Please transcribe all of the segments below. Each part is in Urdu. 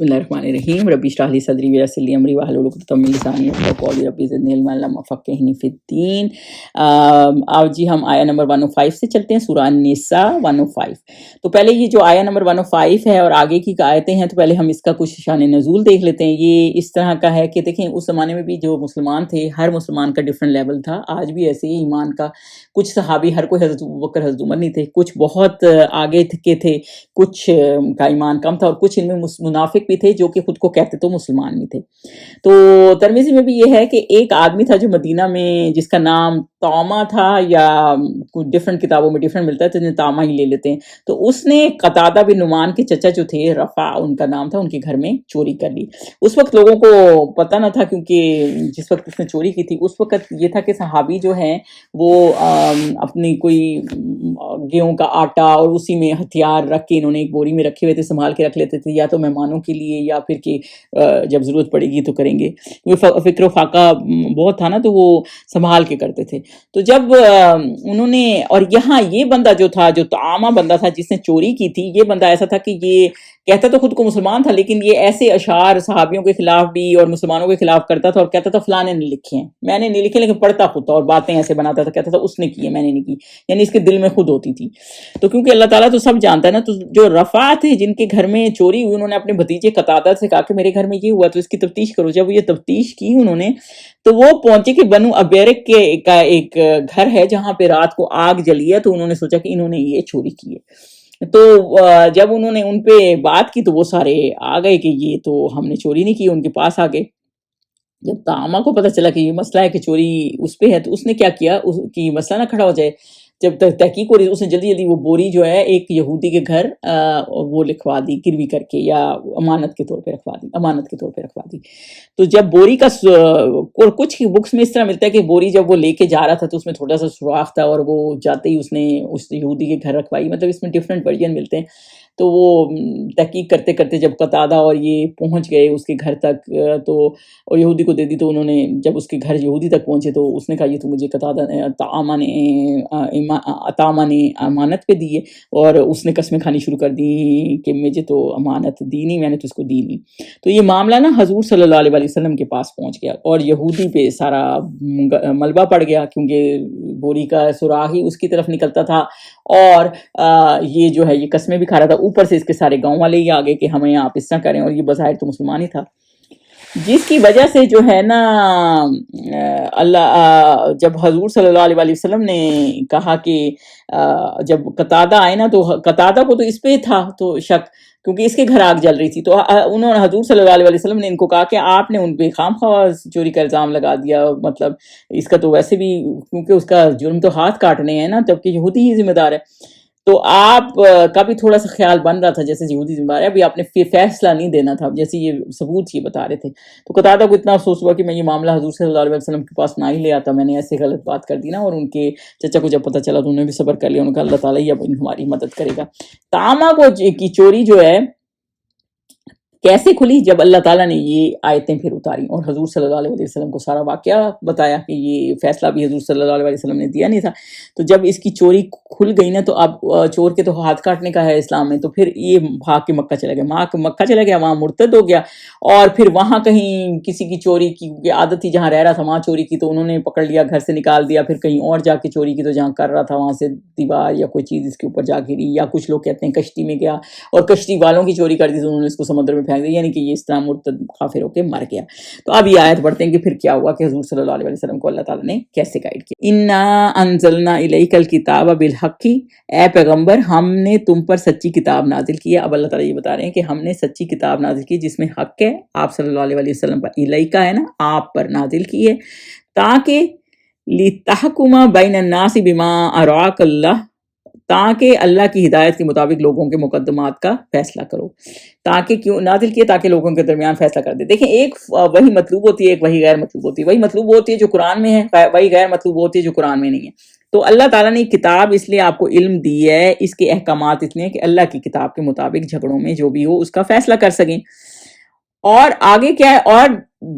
بسم اللہ الرحمن الرحیم ربی اشرح لی صدری ویسر لی امری واحلل عقدۃ من لسانی یفقهوا قولی ربی زدنی علما علما فقہنی فی الدین۔ آج جی ہم آیا نمبر 105 سے چلتے ہیں، سورہ النساء 105۔ تو پہلے یہ جو آیا نمبر 105 ہے اور آگے کی آیتیں ہیں، تو پہلے ہم اس کا کچھ شان نزول دیکھ لیتے ہیں۔ یہ اس طرح کا ہے کہ دیکھیں اس زمانے میں بھی جو مسلمان تھے، ہر مسلمان کا ڈفرینٹ لیول تھا۔ آج بھی ایسے ہی ایمان کا کچھ صحابی، ہر کوئی حضرت ابوبکر حضرت عمر نہیں تھے، کچھ بہت آگے کے تھے، کچھ کا ایمان کم تھا، اور کچھ ان میں منافق بھی تھے جو کہ خود کو کہتے تو مسلمان نہیں تھے۔ تو ترمذی میں بھی یہ ہے کہ ایک آدمی تھا جو مدینہ میں، جس کا نام طعمہ تھا، یا کچھ ڈفرینٹ کتابوں میں ڈفرینٹ ملتا ہے تو انہیں طعمہ ہی لے لیتے ہیں۔ تو اس نے قتادہ بن نعمان کے چچا جو تھے، رفع ان کا نام تھا، ان کے گھر میں چوری کر لی۔ اس وقت لوگوں کو پتہ نہ تھا، کیونکہ جس وقت اس نے چوری کی تھی اس وقت یہ تھا کہ صحابی جو ہیں وہ اپنی کوئی گیہوں کا آٹا اور اسی میں ہتھیار رکھ کے انہوں نے ایک بوری میں رکھے ہوئے تھے، سنبھال کے رکھ لیتے تھے، یا تو مہمانوں کے لیے یا پھر کہ جب ضرورت پڑے گی تو کریں گے۔ فکر و فاقہ بہت تھا نا، تو وہ سنبھال کے کرتے تھے۔ تو جب انہوں نے، اور یہاں یہ بندہ جو تھا، جو طعامہ بندہ تھا جس نے چوری کی تھی، یہ بندہ ایسا تھا کہ یہ کہتا تو خود کو مسلمان تھا، لیکن یہ ایسے اشعار صحابیوں کے خلاف بھی اور مسلمانوں کے خلاف کرتا تھا، اور کہتا تھا فلاں نے نہیں لکھے ہیں، میں نے نہیں لکھے، لیکن پڑھتا خود تھا اور باتیں ایسے بناتا تھا، کہتا تھا اس نے کی ہے، میں نے نہیں کی، یعنی اس کے دل میں خود ہوتی تھی۔ تو کیونکہ اللہ تعالیٰ تو سب جانتا ہے نا، تو جو رفع تھے جن کے گھر میں چوری ہوئی، انہوں نے اپنے بھتیجے قتادہ سے کہا کہ میرے گھر میں یہ ہوا تو اس کی تفتیش کرو۔ جب یہ تفتیش کی انہوں نے، تو وہ پہنچے کہ بنو ابیرک کا ایک گھر ہے جہاں پہ رات کو آگ جلی ہے، تو انہوں نے سوچا کہ انہوں نے یہ چوری کی ہے۔ تو جب انہوں نے ان پہ بات کی تو وہ سارے آ گئے کہ یہ تو ہم نے چوری نہیں کی، ان کے پاس آ گئے۔ جب طعامہ کو پتہ چلا کہ یہ مسئلہ ہے کہ چوری اس پہ ہے، تو اس نے کیا کیا کہ مسئلہ نہ کھڑا ہو جائے، جب تک تحقیق ہو رہی اس نے جلدی جلدی وہ بوری جو ہے ایک یہودی کے گھر وہ لکھوا دی گروی کر کے، یا امانت کے طور پہ رکھوا دی۔ تو جب بوری کا کچھ بکس میں اس طرح ملتا ہے کہ بوری جب وہ لے کے جا رہا تھا تو اس میں تھوڑا سا سوراخ تھا، اور وہ جاتے ہی اس نے اس یہودی کے گھر رکھوائی، مطلب اس میں ڈفرینٹ ورژن ملتے ہیں۔ تو وہ تحقیق کرتے کرتے جب قتادہ اور یہ پہنچ گئے اس کے گھر تک، تو اور یہودی کو دے دی، تو انہوں نے جب اس کے گھر یہودی تک پہنچے تو اس نے کہا یہ تو مجھے قتادہ طعامہ نے امانت پہ دی ہے، اور اس نے قسمیں کھانی شروع کر دی کہ مجھے تو امانت دی نہیں، میں نے تو اس کو دی نہیں۔ تو یہ معاملہ نا حضور صلی اللہ علیہ وسلم کے پاس پہنچ گیا، اور یہودی پہ سارا ملبہ پڑ گیا، کیونکہ بوری کا سراغ ہی اس کی طرف نکلتا تھا، اور یہ جو ہے یہ قسمیں بھی کھا رہا تھا، اوپر سے اس کے سارے گاؤں والے ہی آگے کہ ہمیں آپ اس طرح کریں، اور یہ بظاہر تو مسلمان ہی تھا، جس کی وجہ سے جو ہے نا اللہ جب حضور صلی اللہ علیہ وسلم نے کہا کہ جب قتادہ آئے نا، تو قتادہ کو تو اس پہ تھا تو شک، کیونکہ اس کے گھر آگ جل رہی تھی، تو انہوں نے حضور صلی اللہ علیہ وسلم نے ان کو کہا کہ آپ نے ان پہ خام خواہ چوری کا الزام لگا دیا، مطلب اس کا تو ویسے بھی کیونکہ اس کا جرم تو ہاتھ کاٹنے ہیں نا، جبکہ یہودی ہی ذمہ دار ہے، تو آپ کا بھی تھوڑا سا خیال بن رہا تھا جیسے یہودی ذمہ دار ہے، ابھی آپ نے فیصلہ نہیں دینا تھا، جیسے یہ ثبوت یہ بتا رہے تھے۔ تو قتادہ کو اتنا افسوس ہوا کہ میں یہ معاملہ حضور صلی اللہ علیہ وسلم کے پاس نہ ہی لے آتا، میں نے ایسے غلط بات کر دی نا، اور ان کے چچا کو جب پتہ چلا تو انہوں نے بھی صبر کر لیا، انہوں نے کہا اللہ تعالیٰ ہی اب ہماری مدد کرے گا۔ طعامہ کی چوری جو ہے کیسے کھلی، جب اللہ تعالیٰ نے یہ آیتیں پھر اتاری اور حضور صلی اللہ علیہ وسلم کو سارا واقعہ بتایا کہ یہ فیصلہ بھی حضور صلی اللہ علیہ وسلم نے دیا نہیں تھا، تو جب اس کی چوری کھل گئی نا، تو اب چور کے تو ہاتھ کاٹنے کا ہے اسلام میں، تو پھر یہ بھاگ کے مکہ چلا گیا، وہاں مرتد ہو گیا، اور پھر وہاں کہیں کسی کی چوری کی عادت تھی، جہاں رہ رہا تھا وہاں چوری کی، تو انہوں نے پکڑ لیا، گھر سے نکال دیا، پھر کہیں اور جا کے چوری کی، تو جہاں کر رہا تھا وہاں سے دیوار یا کوئی چیز اس کے اوپر جا گری، یا کچھ لوگ کہتے ہیں کشتی میں گیا اور کشتی والوں کی چوری کر دی تو انہوں نے اس کو سمندر میں پھینک دیا، یعنی کہ یہ اس طرح مرتد کافر ہو کے مر گیا۔ تو اب یہ آیت پڑھتے ہیں کہ پھر کیا ہوا کہ حضور صلی اللہ علیہ وسلم کو اللہ تعالیٰ نے کیسے گائیڈ کیا۔ انا انزلنا الیک الکتاب بالحق، اے پیغمبر ہم نے تم پر سچی کتاب نازل کی ہے۔ اب اللہ تعالیٰ یہ بتا رہے ہیں کہ ہم نے سچی کتاب نازل کی جس میں حق ہے، آپ صلی اللہ علیہ وسلم پر، الیک ہے نا آپ پر نازل کی ہے، تاکہ لتحکم بین الناس بما اراک اللہ، تاکہ اللہ کی ہدایت کے مطابق لوگوں کے مقدمات کا فیصلہ کرو۔ تاکہ کیوں نازل کیے؟ تاکہ لوگوں کے درمیان فیصلہ کر دے۔ دیکھیں ایک وہی مطلوب ہوتی ہے، ایک وہی غیر مطلوب ہوتی ہے۔ وہی مطلوب ہوتی ہے جو قرآن میں ہے، وہی غیر مطلوب ہوتی ہے جو قرآن میں نہیں ہے۔ تو اللہ تعالیٰ نے کتاب اس لیے آپ کو علم دی ہے، اس کے احکامات اس لیے کہ اللہ کی کتاب کے مطابق جھگڑوں میں جو بھی ہو اس کا فیصلہ کر سکیں۔ اور آگے کیا ہے، اور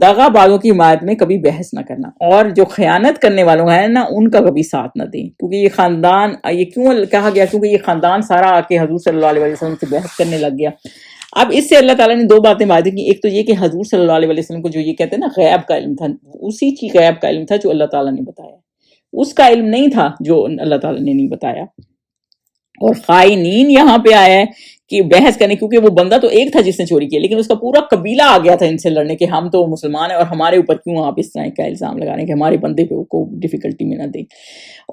دغا بازوں کی حمایت میں کبھی بحث نہ کرنا، اور جو خیانت کرنے والوں ہیں نا ان کا کبھی ساتھ نہ دیں، کیونکہ یہ خاندان، یہ کیوں کہا گیا، کیونکہ یہ خاندان سارا آ کے حضور صلی اللہ علیہ وسلم سے بحث کرنے لگ گیا۔ اب اس سے اللہ تعالیٰ نے دو باتیں واضح کی. ایک تو یہ کہ حضور صلی اللہ علیہ وسلم کو جو یہ کہتے ہیں نا غیب کا علم تھا، اسی چیز غیب کا علم تھا جو اللہ تعالیٰ نے بتایا، اس کا علم نہیں تھا جو اللہ تعالیٰ نے نہیں بتایا. اور خائنین یہاں پہ آیا ہے کہ بحث کرنے، کیونکہ وہ بندہ تو ایک تھا جس نے چوری کیا، لیکن اس کا پورا قبیلہ آ گیا تھا ان سے لڑنے کہ ہم تو مسلمان ہیں اور ہمارے اوپر کیوں آپ اس طرح کا الزام لگا رہے ہیں کہ ہمارے بندے پہ کو ڈیفیکلٹی میں نہ دیں.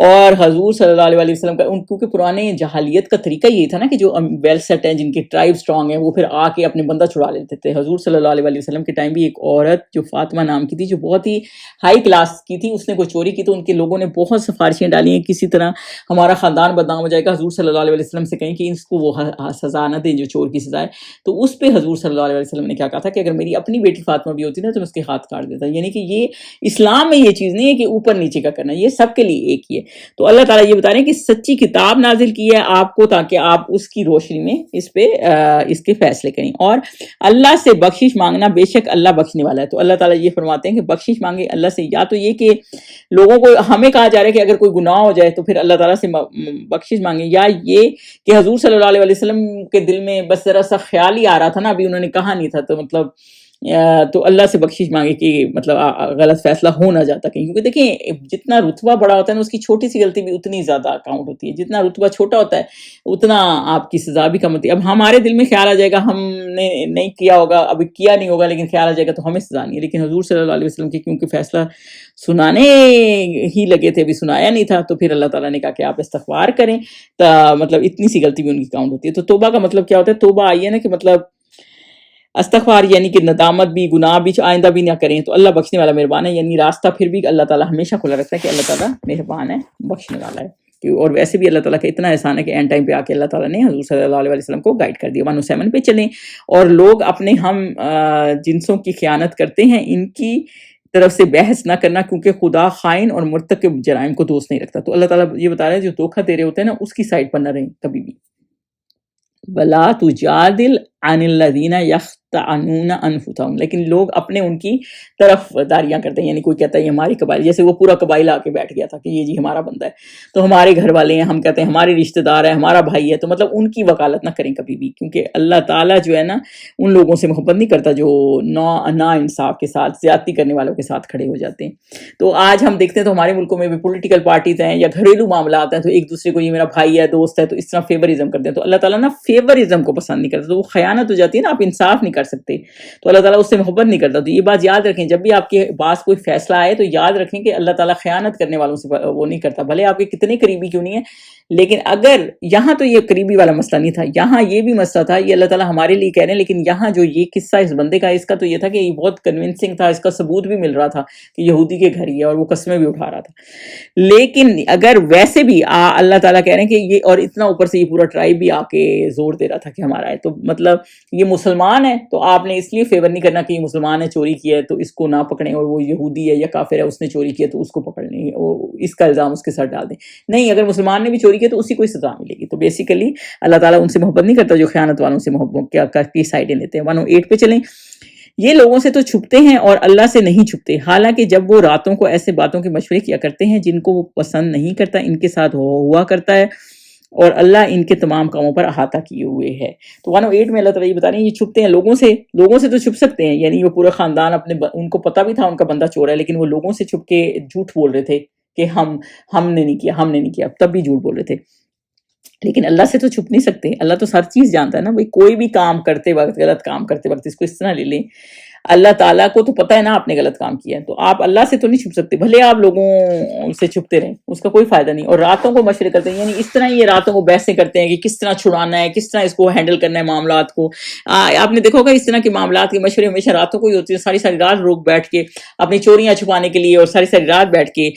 اور حضور صلی اللہ علیہ وسلم کا کیونکہ پرانے جہالیت کا طریقہ یہ تھا نا کہ جو ویل سیٹ ہیں، جن کے ٹرائب اسٹرانگ ہیں، وہ پھر آ کے اپنے بندہ چھڑا لیتے تھے. حضور صلی اللہ علیہ وسلم کے ٹائم بھی ایک عورت جو فاطمہ نام کی تھی، جو بہت ہی ہائی کلاس کی تھی، اس نے کوئی چوری کی تو ان کے لوگوں نے بہت سفارشیں ڈالی ہیں کسی طرح ہمارا خاندان بدنام ہو جائے گا، حضور صلی اللہ علیہ وسلم سے کہیں کہ اس کو وہ سزا نہ دیں جو چور کی سزا ہے. تو اس پہ حضور صلی اللہ علیہ وسلم نے کیا کہا تھا کہ اگر میری اپنی بیٹی فاطمہ بھی ہوتی نا تو میں اس کے ہاتھ کاٹ دیتا. یعنی کہ یہ اسلام میں یہ چیز نہیں ہے کہ اوپر نیچے کا کرنا، یہ سب کے لیے ایک ہی ہے. تو اللہ تعالیٰ یہ بتا رہے ہیں کہ سچی کتاب نازل کی ہے آپ کو تاکہ آپ اس کی روشنی میں اس پہ اس کے فیصلے کریں. اور اللہ سے بخشش مانگنا، بے شک اللہ بخشنے والا ہے. تو اللہ تعالیٰ یہ فرماتے ہیں کہ بخشش مانگے اللہ سے، یا تو یہ کہ لوگوں کو ہمیں کہا جا رہا ہے کہ اگر کوئی گناہ ہو جائے تو پھر اللہ تعالیٰ سے بخشش مانگے، یا یہ کہ حضور صلی اللہ علیہ وسلم کے دل میں بس ذرا سا خیال ہی آ رہا تھا نا، ابھی انہوں نے کہا نہیں تھا، تو مطلب تو اللہ سے بخشش مانگے کہ مطلب غلط فیصلہ ہو نہ جاتا کہیں. کیونکہ دیکھیں جتنا رتبہ بڑا ہوتا ہے نا، اس کی چھوٹی سی غلطی بھی اتنی زیادہ اکاؤنٹ ہوتی ہے، جتنا رتبہ چھوٹا ہوتا ہے اتنا آپ کی سزا بھی کم ہوتی ہے. اب ہمارے دل میں خیال آ جائے گا، ہم نے نہیں کیا ہوگا، ابھی کیا نہیں ہوگا، لیکن خیال آ جائے گا تو ہمیں سزا نہیں ہے. لیکن حضور صلی اللہ علیہ وسلم کے کیونکہ فیصلہ سنانے ہی لگے تھے، ابھی سنایا نہیں تھا، تو پھر اللہ تعالیٰ نے کہا کہ آپ استغفار کریں. مطلب اتنی سی غلطی بھی ان کی کاؤنٹ ہوتی ہے. تو توبہ کا مطلب کیا ہوتا ہے؟ توبہ آئی ہے نا کہ مطلب استغفار، یعنی کہ ندامت بھی، گناہ بھی آئندہ بھی نہ کریں. تو اللہ بخشنے والا مہربان ہے، یعنی راستہ پھر بھی اللہ تعالیٰ ہمیشہ کھلا رکھتا ہے کہ اللہ تعالیٰ مہربان ہے، بخشنے والا ہے. اور ویسے بھی اللہ تعالیٰ کا اتنا احسان ہے کہ اینڈ ٹائم پہ آ کے اللہ تعالیٰ نے حضور صلی اللہ علیہ وسلم کو گائیڈ کر دیا. 107 پہ چلیں. اور لوگ اپنے ہم جنسوں کی خیانت کرتے ہیں، ان کی طرف سے بحث نہ کرنا، کیونکہ خدا خائن اور مرتکب جرائم کو دوست نہیں رکھتا. تو اللہ تعالیٰ یہ بتا رہے ہیں جو دھوکہ دے رہے ہوتے ہیں نا، اس کی سائڈ پر نہ رہیں کبھی بھی. وَلَا تُجَادِلْ عَنِ الَّذِينَ يَخْتَعْنُونَ أَنفُسَهُم، لیکن لوگ اپنے ان کی طرف داریاں کرتے ہیں. یعنی کوئی کہتا ہے یہ ہماری قبائل، جیسے وہ پورا قبائل آ کے بیٹھ گیا تھا کہ یہ جی ہمارا بندہ ہے، تو ہمارے گھر والے ہیں، ہم کہتے ہیں ہمارے رشتہ دار ہے، ہمارا بھائی ہے. تو مطلب ان کی وکالت نہ کریں کبھی بھی، کیونکہ اللہ تعالیٰ جو ہے نا ان لوگوں سے محبت نہیں کرتا جو نا انصاف کے ساتھ، زیادتی کرنے والوں کے ساتھ کھڑے ہو جاتے ہیں. تو آج ہم دیکھتے ہیں تو ہمارے ملکوں میں بھی پولیٹیکل پارٹیز ہیں یا گھریلو معاملات ہیں، تو ایک دوسرے کو یہ میرا بھائی ہے، دوست ہے، تو اس طرح فیورزم کرتے ہیں. تو اللہ تعالیٰ نا فیورزم کو پسند نہیں کرتا، تو وہ خیانت ہو جاتی ہے نا، آپ انصاف نہیں کر سکتے، تو اللہ تعالیٰ اس سے محبت نہیں کرتا. تو یہ بات یاد رکھیں، جب بھی آپ کے پاس کوئی فیصلہ آئے تو یاد رکھیں کہ اللہ تعالیٰ خیانت کرنے والوں سے وہ نہیں کرتا، بھلے آپ کے کتنے قریبی کیوں نہیں ہے. لیکن اگر یہاں تو یہ قریبی والا مسئلہ نہیں تھا، یہاں یہ بھی مسئلہ تھا، یہ اللہ تعالیٰ ہمارے لیے کہہ رہے ہیں. لیکن یہاں جو یہ قصہ اس بندے کا، اس کا تو یہ تھا کہ یہ بہت کنونسنگ تھا، اس کا ثبوت بھی مل رہا تھا کہ یہودی کے گھر ہی ہے، اور وہ قسمیں بھی اٹھا رہا تھا. لیکن اگر ویسے بھی اللہ تعالیٰ کہہ رہے ہیں کہ یہ، اور اتنا اوپر سے یہ پورا ٹرائب بھی آ کے زور دے رہا تھا کہ ہمارا ہے، تو مطلب یہ مسلمان ہے، تو آپ نے اس لیے فیور نہیں کرنا کہ یہ مسلمان ہے، چوری کیا ہے تو اس کو نہ پکڑیں، اور وہ یہودی ہے یا کافر ہے اس نے چوری کیا تو اس کو پکڑ لیں، اس کا الزام اس کے سر ڈال دیں. نہیں، اگر مسلمان نے بھی چوری کیا تو اسی کو سزا ملے گی. تو بیسیکلی اللہ تعالیٰ ان سے محبت نہیں کرتا جو خیانت والوں سے محبت کی سائڈیں لیتے ہیں. 108 پہ چلیں. یہ لوگوں سے تو چھپتے ہیں اور اللہ سے نہیں چھپتے، حالانکہ جب وہ راتوں کو ایسے باتوں کے مشورے کیا کرتے ہیں جن کو وہ پسند نہیں کرتا، ان کے ساتھ ہوا کرتا ہے، اور اللہ ان کے تمام کاموں پر احاطہ کیے ہوئے ہے. تو 108 میں اللہ تعالیٰ یہ بتا رہے ہیں یہ چھپتے ہیں لوگوں سے تو چھپ سکتے ہیں. یعنی وہ پورا خاندان ان کو پتہ بھی تھا ان کا بندہ چور ہے، لیکن وہ لوگوں سے چھپ کے جھوٹ بول رہے تھے کہ ہم نے نہیں کیا، تب بھی جھوٹ بول رہے تھے. لیکن اللہ سے تو چھپ نہیں سکتے، اللہ تو ہر چیز جانتا ہے نا. بھائی کوئی بھی کام کرتے وقت، غلط کام کرتے وقت، اس کو اس طرح لے لیں، اللہ تعالیٰ کو تو پتہ ہے نا آپ نے غلط کام کیا ہے، تو آپ اللہ سے تو نہیں چھپ سکتے، بھلے آپ لوگوں سے چھپتے رہیں، اس کا کوئی فائدہ نہیں. اور راتوں کو مشورے کرتے ہیں، یعنی اس طرح یہ راتوں کو بحثیں کرتے ہیں کہ کس طرح چھڑانا ہے، کس طرح اس کو ہینڈل کرنا ہے معاملات کو. آپ نے دیکھا ہوگا اس طرح کے معاملات کے مشورے ہمیشہ راتوں کو ہی ہوتے ہیں. ساری رات لوگ بیٹھ کے اپنی چوریاں چھپانے کے لیے اور ساری رات بیٹھ کے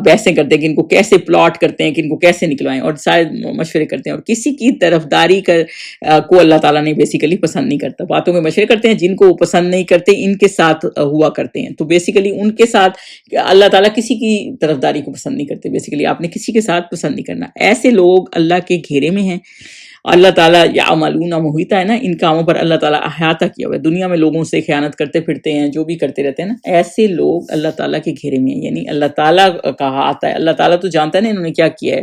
بحثیں کرتے ہیں کہ ان کو کیسے پلاٹ کرتے ہیں، کہ ان کو کیسے نکلوائیں، اور سارے مشورے کرتے ہیں. اور کسی کی طرفداری کو اللہ تعالیٰ نے بیسیکلی پسند نہیں کرتا. باتوں میں مشورے کرتے ہیں جن کو وہ پسند نہیں کرتے، ان کے ساتھ ہوا کرتے ہیں. تو بیسیکلی ان کے ساتھ اللہ تعالیٰ کسی کی طرفداری کو پسند نہیں کرتے. بیسیکلی آپ نے کسی کے ساتھ پسند نہیں کرنا. ایسے لوگ اللہ کے گھیرے میں ہیں. اللہ تعالیٰ یعملون محیطہ ہے نا، ان کاموں پر اللہ تعالیٰ احاطہ کیا ہوا ہے. دنیا میں لوگوں سے خیانت کرتے پھرتے ہیں، جو بھی کرتے رہتے ہیں نا، ایسے لوگ اللہ تعالیٰ کے گھیرے میں ہیں. یعنی اللہ تعالیٰ کا آتا ہے، اللہ تعالیٰ تو جانتا ہے نا انہوں نے کیا کیا ہے.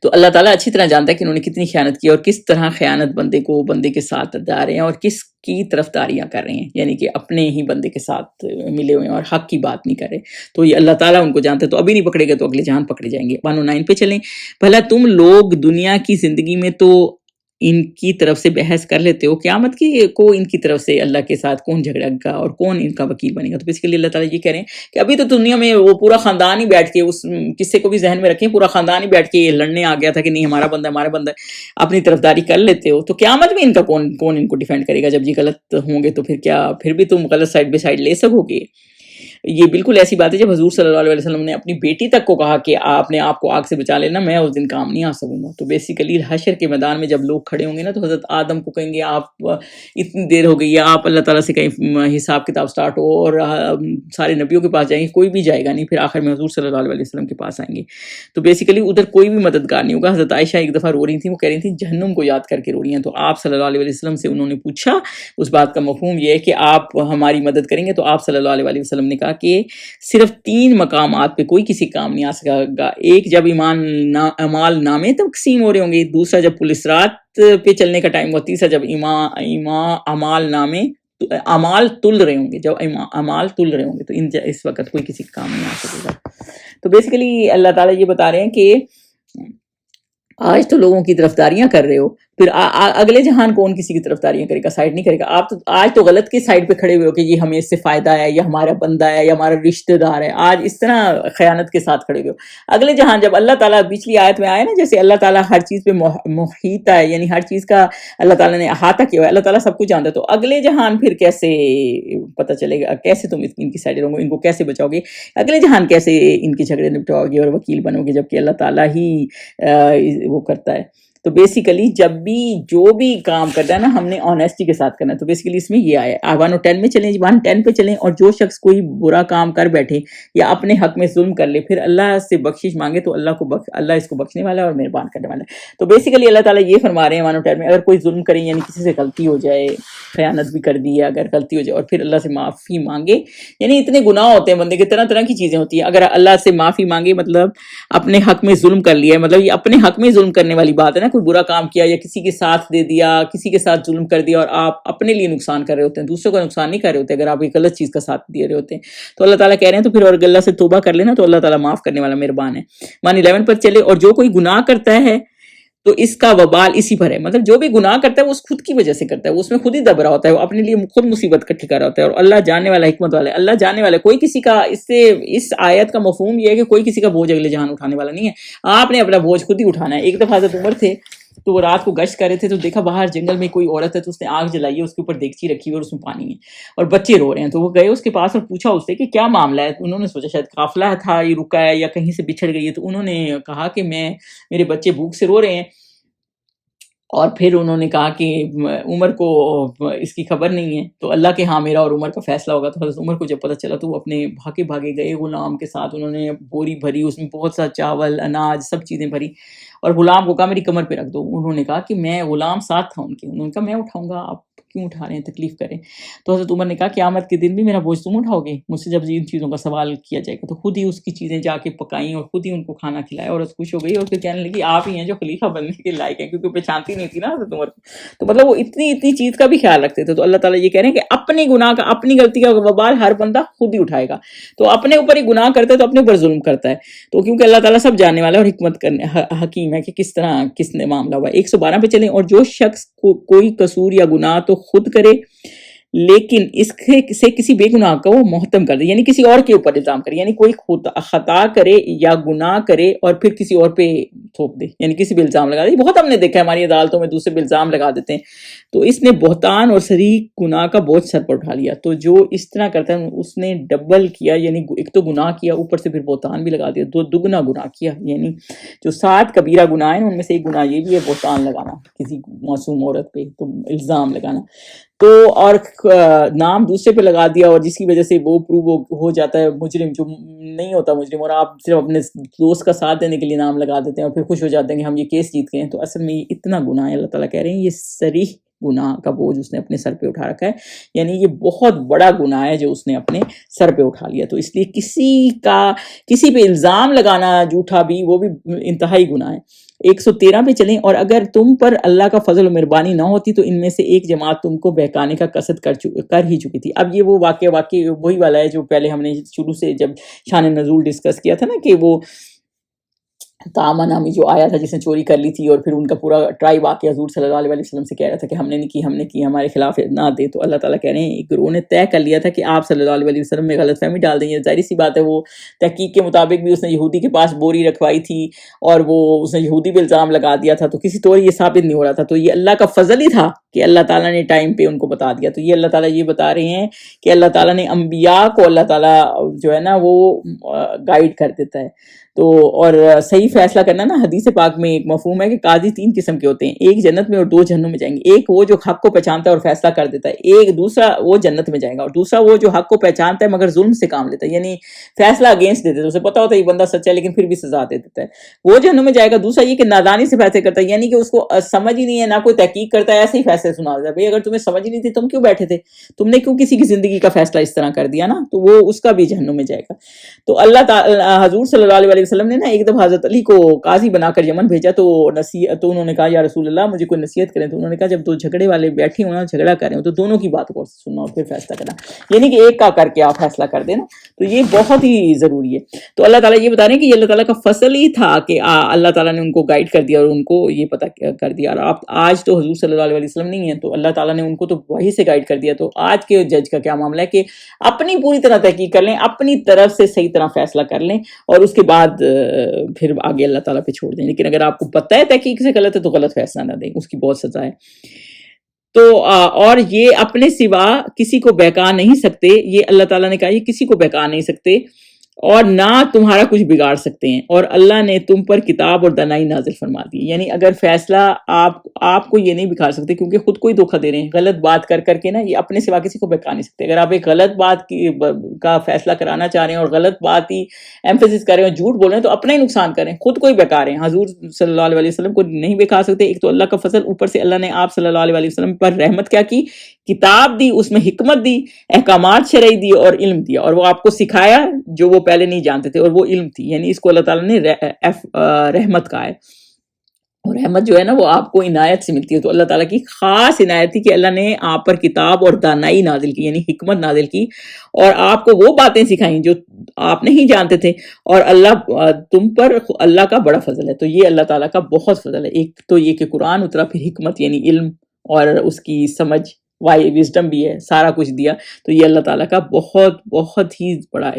تو اللہ تعالیٰ اچھی طرح جانتا ہے کہ انہوں نے کتنی خیانت کی اور کس طرح خیانت بندے کے ساتھ جا رہے ہیں اور کس کی طرفداریاں کر رہے ہیں، یعنی کہ اپنے ہی بندے کے ساتھ ملے ہوئے ہیں اور حق کی بات نہیں کر رہے. تو یہ اللہ تعالیٰ ان کو جانتا ہے. تو ابھی نہیں پکڑے گا تو اگلے جہان پکڑے جائیں گے. 109 پہ چلیں. بھلا تم لوگ دنیا کی زندگی میں تو ان کی طرف سے بحث کر لیتے ہو، قیامت کی کو ان کی طرف سے اللہ کے ساتھ کون جھگڑے گا اور کون ان کا وکیل بنے گا. تو بیسیکلی اللہ تعالیٰ یہ کہہ رہے ہیں کہ ابھی تو دنیا میں وہ پورا خاندان ہی بیٹھ کے، اس قصے کو بھی ذہن میں رکھیں، پورا خاندان ہی بیٹھ کے یہ لڑنے آ گیا تھا کہ نہیں ہمارا بندہ اپنی طرفداری کر لیتے ہو. تو قیامت میں ان کا کون ان کو ڈیفینڈ کرے گا جب یہ غلط ہوں گے؟ تو پھر کیا پھر بھی تم غلط سائڈ بائی سائڈ لے سکو گے؟ یہ بالکل ایسی بات ہے جب حضور صلی اللہ علیہ وسلم نے اپنی بیٹی تک کو کہا کہ آپ نے آپ کو آگ سے بچا لینا، میں اس دن کام نہیں آ سکوں گا. تو بیسیکلی حشر کے میدان میں جب لوگ کھڑے ہوں گے نا، تو حضرت آدم کو کہیں گے آپ اتنی دیر ہو گئی ہے، آپ اللہ تعالیٰ سے کہیں حساب کتاب سٹارٹ ہو، اور سارے نبیوں کے پاس جائیں گے، کوئی بھی جائے گا نہیں، پھر آخر میں حضور صلی اللہ علیہ وسلم کے پاس آئیں گے. تو بیسیکلی ادھر کوئی بھی مددگار نہیں ہوگا. حضرت عائشہ ایک دفعہ رو رہی تھیں، وہ کہہ رہی تھیں جہنم کو یاد کر کے رو رہی ہیں. تو آپ صلی اللہ علیہ وسلم سے انہوں نے پوچھا، اس بات کا مفہوم یہ ہے کہ آپ ہماری مدد کریں گے. تو آپ صلی اللہ علیہ وسلم نے کہا کہ صرف 3 مقامات پہ کوئی کسی کام نہیں آ سکے گا. ایک جب اعمال نامے تقسیم ہو رہے ہوں گے، دوسرا جب پولیس رات پہ چلنے کا ٹائم ہوا، تیسرا جب اعمال نامے اعمال تل رہے ہوں گے، جب اعمال تل رہے ہوں گے. تو اس وقت کوئی کسی کام نہیں آ سکے گا. تو بیسیکلی اللہ تعالیٰ یہ بتا رہے ہیں کہ آج تو لوگوں کی طرفداریاں کر رہے ہو، پھر اگلے جہان کون کسی کی طرفداریاں کرے گا، سائڈ نہیں کرے گا. آپ تو آج تو غلط کی سائڈ پہ کھڑے ہوئے ہو کہ یہ ہمیں اس سے فائدہ ہے، یا ہمارا بندہ ہے، یا ہمارا رشتہ دار ہے. آج اس طرح خیانت کے ساتھ کھڑے ہوئے ہو. اگلے جہان جب اللہ تعالیٰ پچھلی آیت میں آیا نا، جیسے اللہ تعالیٰ ہر چیز پہ محیط ہے، یعنی ہر چیز کا اللہ تعالیٰ نے احاطہ کیا ہوا ہے، اللہ تعالیٰ سب کچھ جانتا ہے. تو اگلے جہان پھر کیسے پتہ چلے گا، کیسے تم ان کی سائڈ رہو گے، ان کو کیسے بچاؤ گے، اگلے جہان کیسے ان کے جھگڑے نپٹاؤ گے اور وکیل بنو گے، جبکہ اللہ تعالیٰ ہی وہ کرتا ہے. تو بیسیکلی جب بھی جو بھی کام کرتا ہے نا، ہم نے آنیسٹی کے ساتھ کرنا ہے. تو بیسیکلی اس میں یہ آیا ہے. 110 میں چلیں، 110 پہ چلیں. اور جو شخص کوئی برا کام کر بیٹھے یا اپنے حق میں ظلم کر لے، پھر اللہ سے بخشش مانگے، تو اللہ اس کو بخشنے والا ہے اور مہربان کرنے والا ہے. تو بیسیکلی اللہ تعالیٰ یہ فرما رہے ہیں 110 میں، اگر کوئی ظلم کرے، یعنی کسی سے غلطی ہو جائے، خیانت بھی کر دی ہے، اگر غلطی ہو جائے، اور پھر اللہ سے معافی مانگے، یعنی اتنے گناہ ہوتے ہیں بندے کے، طرح طرح کی چیزیں ہوتی ہیں. اگر اللہ سے معافی مانگے مطلب اپنے حق میں ظلم کر لیا ہے، مطلب یہ اپنے حق میں ظلم کرنے والی بات ہے نا. کوئی برا کام کیا یا کسی کے ساتھ دے دیا، کسی کے ساتھ ظلم کر دیا، اور آپ اپنے لیے نقصان کر رہے ہوتے ہیں، دوسروں کا نقصان نہیں کر رہے ہوتے اگر آپ ایک غلط چیز کا ساتھ دے رہے ہوتے ہیں. تو اللہ تعالیٰ کہہ رہے ہیں تو پھر اور اللہ سے توبہ کر لینا، تو اللہ تعالیٰ معاف کرنے والا مہربان ہے. 111 پر چلے. اور جو کوئی گناہ کرتا ہے تو اس کا وبال اسی پر ہے. مطلب جو بھی گناہ کرتا ہے وہ اس خود کی وجہ سے کرتا ہے، وہ اس میں خود ہی دب رہا ہوتا ہے، وہ اپنے لیے خود مصیبت کا ٹھکارا ہوتا ہے. اور اللہ جاننے والا، حکمت والا ہے. اللہ جاننے والا ہے. کوئی کسی کا اس آیت کا مفہوم یہ ہے کہ کوئی کسی کا بوجھ اگلے جہان اٹھانے والا نہیں ہے، آپ نے اپنا بوجھ خود ہی اٹھانا ہے. ایک دفعہ حضرت عمر تھے، تو وہ رات کو گشت کر رہے تھے، تو دیکھا باہر جنگل میں کوئی عورت ہے، تو اس نے آگ جلائی ہے، اس کے اوپر دیگچی رکھی ہوئی اور اس میں پانی ہے اور بچے رو رہے ہیں. تو وہ گئے اس کے پاس اور پوچھا اس سے کہ کیا معاملہ ہے. انہوں نے سوچا شاید قافلہ تھا، یہ رکا ہے یا کہیں سے بچھڑ گئی ہے. تو انہوں نے کہا کہ میرے بچے بھوک سے رو رہے ہیں. اور پھر انہوں نے کہا کہ عمر کو اس کی خبر نہیں ہے، تو اللہ کے ہاں میرا اور عمر کا فیصلہ ہوگا. تو حضرت عمر کو جب پتہ چلا تو وہ اپنے بھاگے گئے غلام کے ساتھ. انہوں نے بوری بھری، اس میں بہت سا چاول، اناج، سب چیزیں بھری، اور غلام کو کہا میری کمر پہ رکھ دو. انہوں نے کہا کہ میں غلام ساتھ تھا ان کے. انہوں نے کہا میں اٹھاؤں گا، آپ کیوں اٹھا رہے ہیں، تکلیف کریں. تو حضرت عمر نے کہا قیامت کے دن بھی میرا بوجھ تم اٹھاؤ گے مجھ سے جب ان چیزوں کا سوال کیا جائے گا. تو خود ہی اس کی چیزیں جا کے پکائیں اور خود ہی ان کو کھانا کھلایا، اور خوش ہو گئی اور پھر کہنے لگی آپ ہی ہیں جو خلیفہ بننے کے لائق ہیں، کیونکہ پہچانتی نہیں تھی نا حضرت عمر کو. تو مطلب وہ اتنی چیز کا بھی خیال رکھتے تھے. تو اللہ تعالیٰ یہ کہہ رہے ہیں کہ اپنے گناہ کا، اپنی غلطی کا وبال ہر بندہ خود ہی اٹھائے گا. تو اپنے اوپر ہی گناہ کرتا ہے تو اپنے اوپر ظلم کرتا ہے. تو کیونکہ اللہ تعالیٰ سب جاننے والا اور حکمت کرنے حکیم ہے کہ کس طرح کس نے معاملہ ہوا. 112 پہ چلیں. اور جو شخص کوئی قصور یا گناہ تو خود کرے، لیکن اس سے کسی بے گناہ کا وہ محتم کر دے، یعنی کسی اور کے اوپر الزام کرے، یعنی کوئی خطا کرے یا گناہ کرے اور پھر کسی اور پہ تھوپ دے، یعنی کسی پہ الزام لگا دے. بہت ہم نے دیکھا ہے ہماری عدالتوں میں دوسرے پہ الزام لگا دیتے ہیں. تو اس نے بہتان اور صریح گناہ کا بوجھ سر پر اٹھا لیا. تو جو اس طرح کرتا ہے اس نے ڈبل کیا، یعنی ایک تو گناہ کیا، اوپر سے پھر بہتان بھی لگا دیا، دگنا گناہ کیا. یعنی جو 7 کبیرہ گناہ ہیں ان میں سے ایک گناہ یہ بھی ہے بہتان لگانا، کسی معصوم عورت پہ تو الزام لگانا. تو اور نام دوسرے پہ لگا دیا، اور جس کی وجہ سے وہ پروو ہو جاتا ہے مجرم، جو نہیں ہوتا مجرم، اور آپ صرف اپنے دوست کا ساتھ دینے کے لیے نام لگا دیتے ہیں اور پھر خوش ہو جاتے ہیں کہ ہم یہ کیس جیت گئے ہیں. تو اصل میں یہ اتنا گناہ ہے. اللہ تعالیٰ کہہ رہے ہیں یہ صریح گناہ کا بوجھ اس نے اپنے سر پہ اٹھا رکھا ہے، یعنی یہ بہت بڑا گناہ ہے جو اس نے اپنے سر پہ اٹھا لیا. تو اس لیے کسی پہ الزام لگانا جھوٹا بھی، وہ بھی انتہائی گناہ ہے. 113 پہ چلیں. اور اگر تم پر اللہ کا فضل و مہربانی نہ ہوتی تو ان میں سے ایک جماعت تم کو بہکانے کا قصد کر ہی چکی تھی. اب یہ وہ واقعہ وہی والا ہے جو پہلے ہم نے شروع سے جب شان نزول ڈسکس کیا تھا نا، کہ وہ تامہ نامی جو آیا تھا جس نے چوری کر لی تھی، اور پھر ان کا پورا ٹرائب آ کے حضور صلی اللہ علیہ وسلم سے کہہ رہا تھا کہ ہم نے نہیں کی ہمارے خلاف نہ دے. تو اللہ تعالیٰ کہہ رہے ہیں ایک گروہ نے طے کر لیا تھا کہ آپ صلی اللہ علیہ وسلم میں غلط فہمی ڈال دیں گے. ظاہر سی بات ہے، وہ تحقیق کے مطابق بھی اس نے یہودی کے پاس بوری رکھوائی تھی اور وہ اس نے یہودی پہ الزام لگا دیا تھا، تو کسی طور یہ ثابت نہیں ہو رہا تھا. تو یہ اللہ کا فضل ہی تھا کہ اللہ تعالیٰ نے ٹائم پہ ان کو بتا دیا. تو یہ اللہ تعالیٰ یہ بتا رہے ہیں کہ اللہ تعالیٰ نے انبیاء کو اللہ تعالیٰ جو ہے نا وہ گائیڈ کر دیتا ہے. تو اور صحیح فیصلہ کرنا نا، حدیث پاک میں ایک مفہوم ہے کہ قاضی 3 قسم کے ہوتے ہیں، ایک جنت میں اور 2 جہنم میں جائیں گے. ایک وہ جو حق کو پہچانتا ہے اور فیصلہ کر دیتا ہے، ایک دوسرا وہ جنت میں جائے گا، اور دوسرا وہ جو حق کو پہچانتا ہے مگر ظلم سے کام لیتا ہے، یعنی فیصلہ اگینسٹ دیتا ہے، اسے پتا ہوتا ہے یہ بندہ سچا ہے لیکن پھر بھی سزا دے دیتا ہے، وہ جہنم میں جائے گا. دوسرا یہ کہ نادانی سے فیصلے کرتا ہے، یعنی کہ اس کو سمجھ ہی نہیں ہے، نہ کوئی تحقیق کرتا ہے، ایسے ہی فیصلے سنا دیتا ہے. بھائی اگر تمہیں سمجھ ہی نہیں تھی تم کیوں بیٹھے تھے، تم نے کیوں کسی کی زندگی کا فیصلہ اس طرح کر دیا نا، تو وہ اس کا بھی جہنم میں جائے گا. تو اللہ تعالیٰ حضور صلی اللہ علیہ وسلم نے نا ایک دفعہ حضرت علی کو قاضی بنا کر یمن بھیجا. تو انہوں نے کہا یا رسول اللہ مجھے کوئی نصیحت کریں. تو انہوں نے کہا جب 2 جھگڑے والے بیٹھے ہوں نا، جھگڑا کر رہے ہوں، تو دونوں کی بات غور سے سننا اور پھر فیصلہ کرنا، یعنی کہ ایک کا کر کے آپ فیصلہ کر دینا. تو یہ بہت ہی ضروری ہے. تو اللہ تعالیٰ یہ بتا رہے ہیں کہ یہ اللہ تعالیٰ کا فضل ہی تھا کہ اللہ تعالیٰ نے ان کو گائیڈ کر دیا اور ان کو یہ پتہ کر دیا. اور آپ آج تو حضور صلی اللہ علیہ وسلم نہیں ہیں، تو اللہ تعالیٰ نے ان کو تو وہی سے گائیڈ کر دیا. تو آج کے جج کا کیا معاملہ ہے کہ اپنی پوری طرح تحقیق کر لیں، اپنی طرف سے صحیح طرح فیصلہ کر لیں، اور اس کے بعد پھر آگے اللہ تعالیٰ پہ چھوڑ دیں. لیکن اگر آپ کو پتہ ہے تحقیق سے غلط ہے تو غلط فیصلہ نہ دیں، اس کی بہت سزا ہے. تو اور یہ اپنے سوا کسی کو بہکا نہیں سکتے، یہ اللہ تعالیٰ نے کہا یہ کسی کو بہکا نہیں سکتے اور نہ تمہارا کچھ بگاڑ سکتے ہیں، اور اللہ نے تم پر کتاب اور دانائی نازل فرما دی. یعنی اگر فیصلہ آپ کو یہ نہیں بکھا سکتے کیونکہ خود کو ہی دھوکہ دے رہے ہیں غلط بات کر کے نا، یہ اپنے سوا کسی کو بہکا نہیں سکتے. اگر آپ ایک غلط بات کا فیصلہ کرانا چاہ رہے ہیں اور غلط بات ہی ایمفیسس کر رہے ہیں اور جھوٹ بول رہے ہیں تو اپنا ہی نقصان کر رہے ہیں، خود کو ہی بہکا رہے ہیں. حضور صلی اللہ علیہ وسلم کو نہیں بہکا سکتے. ایک تو اللہ کا فضل، اوپر سے اللہ نے آپ صلی اللہ علیہ وسلم پر رحمت کیا کی، کتاب دی، اس میں حکمت دی، احکامات شرعی دی اور علم دیا، اور وہ آپ کو سکھایا جو وہ پہلے نہیں جانتے تھے، اور وہ علم تھی. یعنی اس کو اللہ تعالیٰ نے رحمت کہا ہے. اور رحمت جو ہے نا وہ آپ کو عنایت سے ملتی ہے. تو اللہ تعالیٰ کی خاص عنایت تھی کہ اللہ نے آپ پر کتاب اور دانائی نازل کی، یعنی حکمت نازل کی، اور آپ کو وہ باتیں سکھائیں جو آپ نہیں جانتے تھے. اور تم پر اللہ کا بڑا فضل ہے. تو یہ اللہ تعالیٰ کا بہت فضل ہے. ایک تو یہ کہ قرآن اترا، پھر حکمت یعنی علم اور اس کی سمجھ، وزڈم بھی ہے، سارا کچھ دیا. تو یہ اللہ تعالیٰ کا بہت بہت ہی بڑا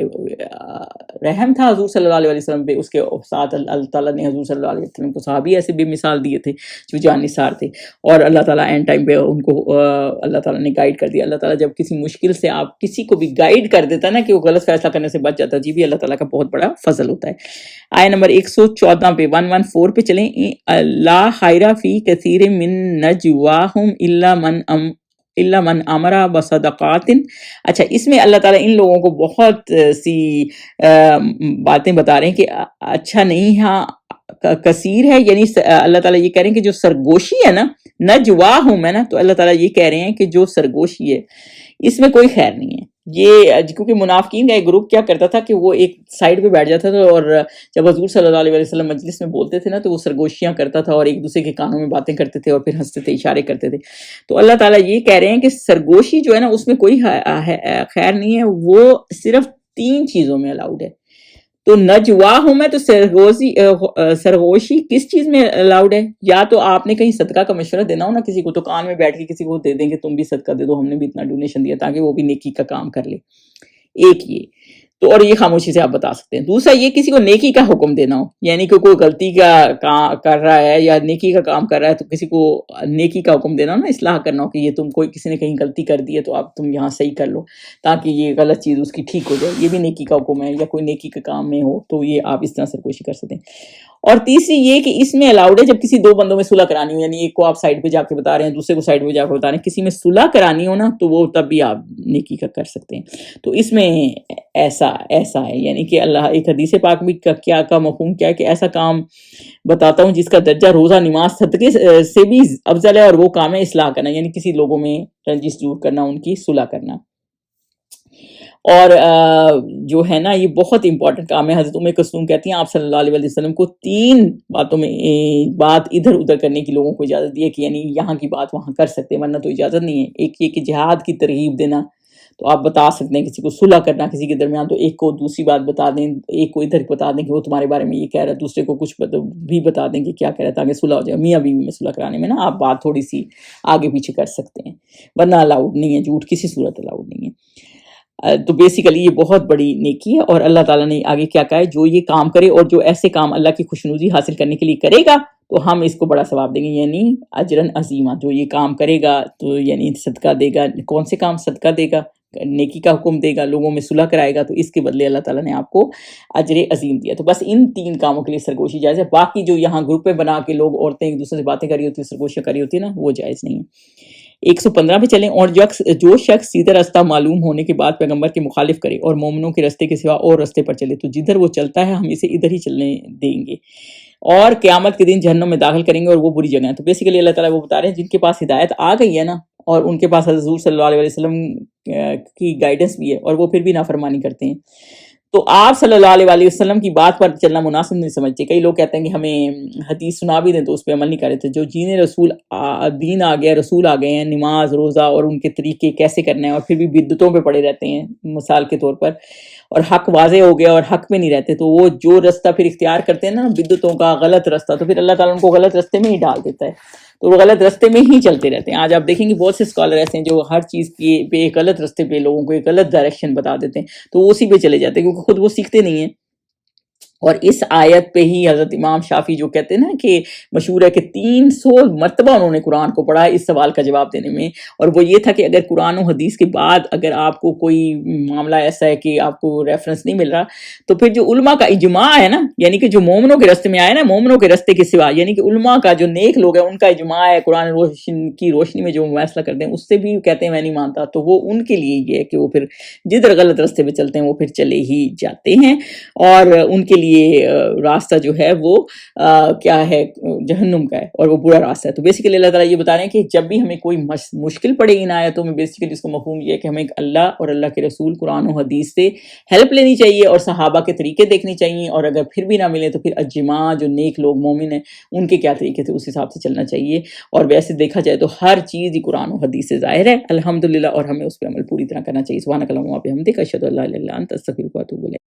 رحم تھا حضور صلی اللہ علیہ وسلم پہ. اس کے ساتھ اللہ تعالیٰ نے حضور صلی اللہ علیہ وسلم کو صحابی ایسے بے مثال دیے تھے جو جان نثار تھے، اور اللہ تعالیٰ اینڈ ٹائم پہ ان کو اللہ تعالیٰ نے گائیڈ کر دیا. اللہ تعالیٰ جب کسی مشکل سے آپ کسی کو بھی گائیڈ کر دیتا ہے نا کہ وہ غلط فیصلہ کرنے سے بچ جاتا ہے، جی بھی اللہ تعالیٰ کا بہت بڑا فضل ہوتا ہے. آیت نمبر 114 پہ 114 پہ چلیں. لا خیر فی کثیر من نجواہم الا من امرا بصدقات. اچھا، اس میں اللہ تعالیٰ ان لوگوں کو بہت سی باتیں بتا رہے ہیں کہ اچھا نہیں ہے، کثیر ہے، یعنی اللہ تعالیٰ یہ کہہ رہے ہیں کہ جو سرگوشی ہے نا، نجواہم ہے نا، تو اللہ تعالیٰ یہ کہہ رہے ہیں کہ جو سرگوشی ہے اس میں کوئی خیر نہیں ہے. یہ کیونکہ منافقین کا ایک گروپ کیا کرتا تھا کہ وہ ایک سائڈ پہ بیٹھ جاتا تھا، اور جب حضور صلی اللہ علیہ وسلم مجلس میں بولتے تھے نا تو وہ سرگوشیاں کرتا تھا اور ایک دوسرے کے کانوں میں باتیں کرتے تھے اور پھر ہنستے تھے، اشارے کرتے تھے. تو اللہ تعالیٰ یہ کہہ رہے ہیں کہ سرگوشی جو ہے نا اس میں کوئی خیر نہیں ہے، وہ صرف 3 چیزوں میں الاؤڈ ہے. تو نجواہم میں تو سرگوشی کس چیز میں الاؤڈ ہے؟ یا تو آپ نے کہیں صدقہ کا مشورہ دینا ہو نا کسی کو، تو کان میں بیٹھ کے کسی کو دے دیں کہ تم بھی صدقہ دے دو، ہم نے بھی اتنا ڈونیشن دیا، تاکہ وہ بھی نیکی کا کام کر لے. ایک یہ تو، اور یہ خاموشی سے آپ بتا سکتے ہیں. دوسرا یہ کسی کو نیکی کا حکم دینا ہو، یعنی کہ کوئی غلطی کا کر رہا ہے یا نیکی کا کام کر رہا ہے تو کسی کو نیکی کا حکم دینا ہو نا، اصلاح کرنا ہو کہ یہ کسی نے کہیں غلطی کر دی ہے تو آپ تم یہاں صحیح کر لو تاکہ یہ غلط چیز اس کی ٹھیک ہو جائے، یہ بھی نیکی کا حکم ہے. یا کوئی نیکی کا کام میں ہو تو یہ آپ اس طرح سرگوشی کر سکتے ہیں. اور تیسری یہ کہ اس میں الاؤڈ ہے جب کسی دو بندوں میں صلح کرانی ہو، یعنی ایک کو آپ سائڈ پہ جا کے بتا رہے ہیں، دوسرے کو سائڈ پہ جا کے بتا رہے ہیں، کسی میں صلح کرانی ہو نا تو وہ تب بھی آپ نیکی کا کر سکتے ہیں. تو اس میں ایسا ہے، یعنی کہ اللہ ایک حدیث پاک بھی کیا کا مفہوم کیا ہے کہ ایسا کام بتاتا ہوں جس کا درجہ روزہ نماز صدقے سے بھی افضل ہے، اور وہ کام ہے اصلاح کرنا، یعنی کسی لوگوں میں رنجش دور کرنا، ان کی صلح کرنا. اور جو ہے نا یہ بہت امپورٹنٹ کام ہے. حضرت ام کلثوم کہتی ہیں آپ صلی اللہ علیہ وسلم کو 3 باتوں میں بات ادھر ادھر کرنے کی لوگوں کو اجازت دی ہے کہ یعنی یہاں کی بات وہاں کر سکتے ہیں، ورنہ تو اجازت نہیں ہے. ایک یہ کہ جہاد کی ترغیب دینا، تو آپ بتا سکتے ہیں کسی کو صلح کرنا کسی کے درمیان، تو ایک کو دوسری بات بتا دیں، ایک کو ادھر بتا دیں کہ وہ تمہارے بارے میں یہ کہہ رہا ہے، دوسرے کو کچھ بھی بتا دیں کہ کیا کہہ رہا ہے، تاکہ صلح ہو جائے. میاں بیوی میں صلح کرانے میں نا آپ بات تھوڑی سی آگے پیچھے کر سکتے ہیں، ورنہ الاؤڈ نہیں ہے، جھوٹ کسی صورت الاؤڈ نہیں ہے. تو بیسیکلی یہ بہت بڑی نیکی ہے. اور اللہ تعالیٰ نے آگے کیا کہا ہے، جو یہ کام کرے اور جو ایسے کام اللہ کی خوشنودی حاصل کرنے کے لیے کرے گا تو ہم اس کو بڑا ثواب دیں گے، یعنی اجرن عظیمہ. جو یہ کام کرے گا تو یعنی صدقہ دے گا. کون سے کام؟ صدقہ دے گا، نیکی کا حکم دے گا، لوگوں میں صلح کرائے گا، تو اس کے بدلے اللہ تعالیٰ نے آپ کو اجر عظیم دیا. تو بس ان 3 کاموں کے لیے سرگوشی جائز ہے. باقی جو یہاں گروپ میں بنا کے لوگ عورتیں ایک دوسرے سے باتیں کری ہوتی ہیں، سرگوشیاں کری ہوتی ہیں نا، وہ جائز نہیں ہے. 115 پہ چلیں. اور جو شخص سیدھا رستہ معلوم ہونے کے بعد پیغمبر کے مخالف کرے اور مومنوں کے رستے کے سوا اور رستے پر چلے تو جدھر وہ چلتا ہے ہم اسے ادھر ہی چلنے دیں گے، اور قیامت کے دن جہنم میں داخل کریں گے، اور وہ بری جگہ ہے. تو بیسیکلی اللہ تعالیٰ وہ بتا رہے ہیں جن کے پاس ہدایت آ گئی ہے نا، اور ان کے پاس حضور صلی اللہ علیہ وسلم کی گائیڈنس بھی ہے، اور وہ پھر بھی نافرمانی کرتے ہیں، تو آپ صلی اللہ علیہ وسلم کی بات پر چلنا مناسب نہیں سمجھتے. کئی لوگ کہتے ہیں کہ ہمیں حدیث سنا بھی دیں تو اس پہ عمل نہیں کر رہے تھے. جو دین آ گیا، رسول آ گئے ہیں، نماز روزہ اور ان کے طریقے کیسے کرنا ہے، اور پھر بھی بدعتوں پہ پڑے رہتے ہیں مثال کے طور پر، اور حق واضح ہو گیا اور حق میں نہیں رہتے، تو وہ جو رستہ پھر اختیار کرتے ہیں نا بدعتوں کا، غلط رستہ، تو پھر اللہ تعالیٰ ان کو غلط رستے میں ہی ڈال دیتا ہے، تو وہ غلط رستے میں ہی چلتے رہتے ہیں. آج آپ دیکھیں گے بہت سے اسکالر ایسے ہیں جو ہر چیز پہ ایک غلط رستے پہ لوگوں کو ایک غلط ڈائریکشن بتا دیتے ہیں، تو وہ اسی پہ چلے جاتے ہیں کیونکہ خود وہ سیکھتے نہیں ہیں. اور اس آیت پہ ہی حضرت امام شافعی جو کہتے ہیں نا کہ مشہور ہے کہ 300 مرتبہ انہوں نے قرآن کو پڑھا اس سوال کا جواب دینے میں، اور وہ یہ تھا کہ اگر قرآن و حدیث کے بعد اگر آپ کو کوئی معاملہ ایسا ہے کہ آپ کو ریفرنس نہیں مل رہا، تو پھر جو علماء کا اجماع ہے نا، یعنی کہ جو مومنوں کے رستے میں آئے نا، مومنوں کے رستے کے سوا، یعنی کہ علماء کا جو نیک لوگ ہیں ان کا اجماع ہے، قرآن کی روشنی میں جو فیصلہ کرتے ہیں اس سے بھی کہتے ہیں میں نہیں مانتا، تو وہ ان کے لیے یہ ہے کہ وہ پھر جدھر غلط رستے پہ چلتے ہیں وہ پھر چلے ہی جاتے ہیں، اور ان کے لیے راستہ جو ہے وہ کیا ہے، جہنم کا ہے، اور وہ برا راستہ ہے. تو بیسیکلی اللہ تعالیٰ یہ بتا رہے ہیں کہ جب بھی ہمیں کوئی مشکل پڑے ان آیتوں میں، بیسیکلی اس کو مفہوم یہ ہے کہ ہمیں اللہ اور اللہ کے رسول قرآن و حدیث سے ہیلپ لینی چاہیے، اور صحابہ کے طریقے دیکھنے چاہیے، اور اگر پھر بھی نہ ملے تو پھر اجماع جو نیک لوگ مومن ہیں ان کے کیا طریقے تھے اس حساب سے چلنا چاہیے. اور ویسے دیکھا جائے تو ہر چیز ہی قرآن و حدیث سے ظاہر ہے الحمدللہ، اور ہمیں اس پہ عمل پوری طرح کرنا چاہیے. سبحانک اللہم و بحمدک، اشہد ان لا الہ الا انت، استغفرک و اتوب الیک.